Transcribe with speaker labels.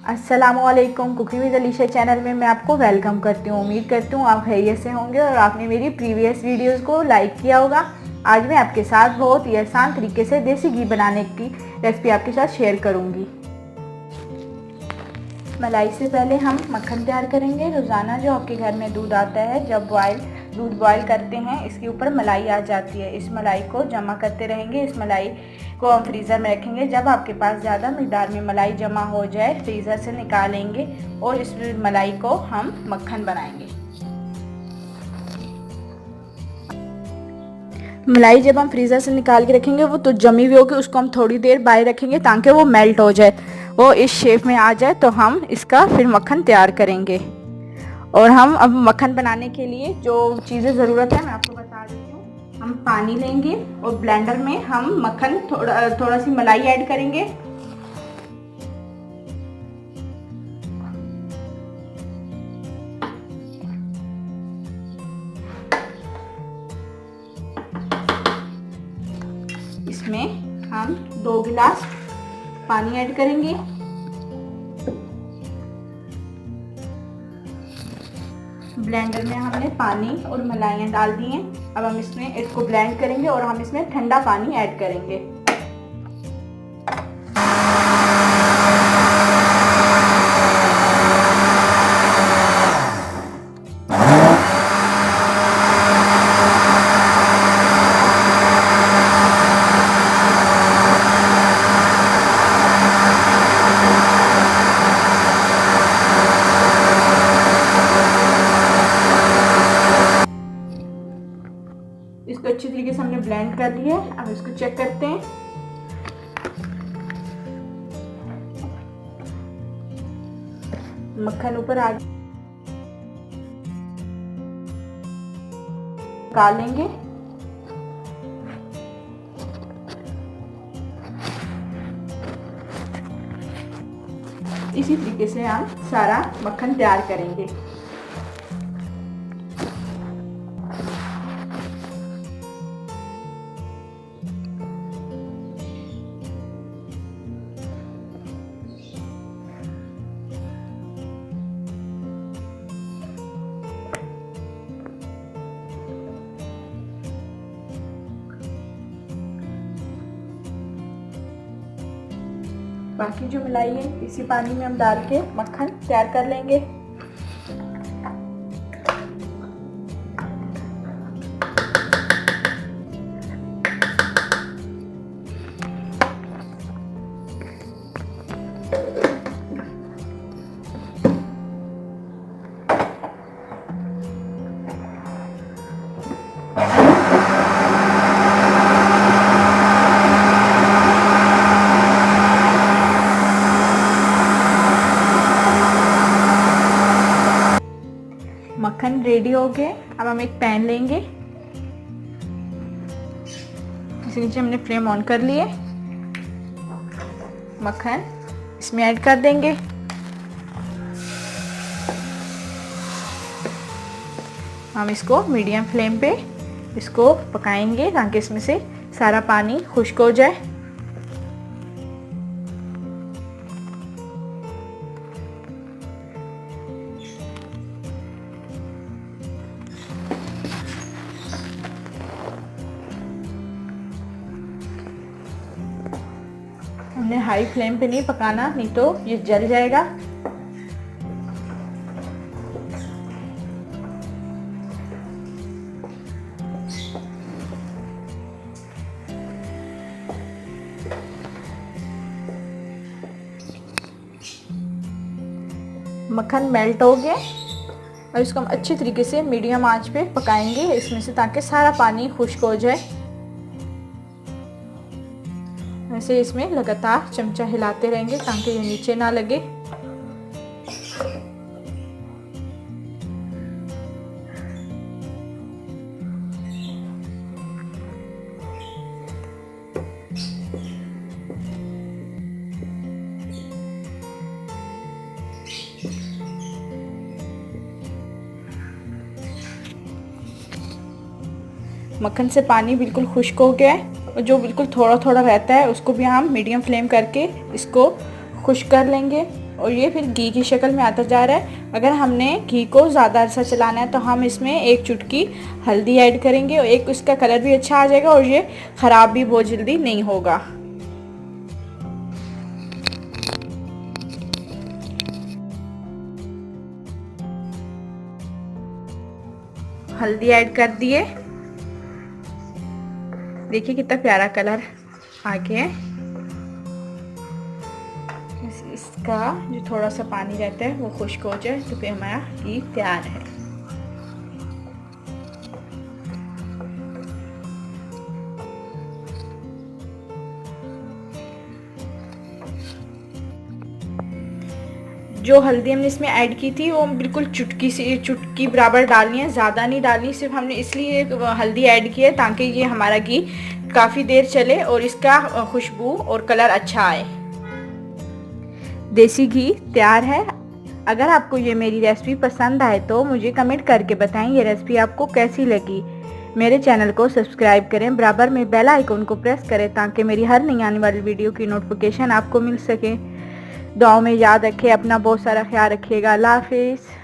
Speaker 1: अस्सलामुअलैकुम। Cooking with Alisha channel में मैं आपको वेलकम करती हूँ। उम्मीद करती हूँ आप खैरियत से होंगे और आपने मेरी प्रीवियस वीडियोस को लाइक किया होगा। आज मैं आपके साथ बहुत ही आसान तरीके से देसी घी बनाने की रेसिपी आपके साथ शेयर करूँगी। मलाई से पहले हम मक्खन तैयार करेंगे। रोज़ाना जो आपके घर में दूध आता है, जब दूध बॉयल करते हैं, इसके ऊपर मलाई आ जाती है। इस मलाई को जमा करते रहेंगे। इस मलाई को हम फ्रीज़र में रखेंगे। जब आपके पास ज़्यादा मिकदार में मलाई जमा हो जाए, फ्रीज़र से निकालेंगे और इस मलाई को हम मक्खन बनाएंगे। मलाई जब हम फ्रीज़र से निकाल के रखेंगे, वो तो जमी हुई होगी, उसको हम थोड़ी देर बाहर रखेंगे ताकि वो मेल्ट हो जाए, वो इस शेप में आ जाए, तो हम इसका फिर मक्खन तैयार करेंगे। और हम अब मक्खन बनाने के लिए जो चीज़ें ज़रूरत है मैं आपको बता देती हूँ। हम पानी लेंगे और ब्लेंडर में हम मक्खन थोड़ा सी मलाई ऐड करेंगे। इसमें हम 2 गिलास पानी ऐड करेंगे। ब्लेंडर में हमने पानी और मलाइयाँ डाल दी हैं। अब हम इसमें इसको ब्लेंड करेंगे और हम इसमें ठंडा पानी ऐड करेंगे। इसको अच्छी तरीके से हमने ब्लेंड कर लिया है। अब इसको चेक करते हैं। मक्खन ऊपर आ निकालेंगे। इसी तरीके से हम सारा मक्खन तैयार करेंगे। बाकी जो मलाई है इसी पानी में हम डाल के मक्खन तैयार कर लेंगे। मक्खन रेडी हो गए। अब हम एक पैन लेंगे। इसके नीचे हमने फ्लेम ऑन कर लिए। मक्खन इसमें ऐड कर देंगे। हम इसको मीडियम फ्लेम पे इसको पकाएंगे ताकि इसमें से सारा पानी खुश्क हो जाए। हमने हाई फ्लेम पे नहीं पकाना, नहीं तो ये जल जाएगा। मक्खन मेल्ट हो गया और इसको हम अच्छी तरीके से मीडियम आंच पे पकाएंगे इसमें से, ताकि सारा पानी खुश्क हो जाए। ऐसे इसमें लगातार चमचा हिलाते रहेंगे ताकि ये नीचे ना लगे। मक्खन से पानी बिल्कुल खुश्क हो गया है और जो बिल्कुल थोड़ा थोड़ा रहता है उसको भी हम मीडियम फ्लेम करके इसको खुश्क कर लेंगे। और ये फिर घी की शक्ल में आता जा रहा है। अगर हमने घी को ज़्यादा अरसा चलाना है तो हम इसमें 1 चुटकी हल्दी ऐड करेंगे और एक उसका कलर भी अच्छा आ जाएगा और ये ख़राब भी बहुत जल्दी नहीं होगा। हल्दी ऐड कर दिए, देखिए कितना प्यारा कलर आ गया है। इसका जो थोड़ा सा पानी रहता है वो खुश्क हो जाए तो फिर हमारा घी तैयार है। जो हल्दी हमने इसमें ऐड की थी वो बिल्कुल चुटकी बराबर डालनी है, ज़्यादा नहीं डालनी। सिर्फ हमने इसलिए हल्दी ऐड की है ताकि ये हमारा घी काफ़ी देर चले और इसका खुशबू और कलर अच्छा आए। देसी घी तैयार है। अगर आपको ये मेरी रेसिपी पसंद आए तो मुझे कमेंट करके बताएं ये रेसिपी आपको कैसी लगी। मेरे चैनल को सब्सक्राइब करें, बराबर में बेल आइकन को प्रेस करें ताकि मेरी हर नई आने वाली वीडियो की नोटिफिकेशन आपको मिल सके। दुआओं में याद रखें, अपना बहुत सारा ख्याल रखिएगा। अल्लाह हाफिज़।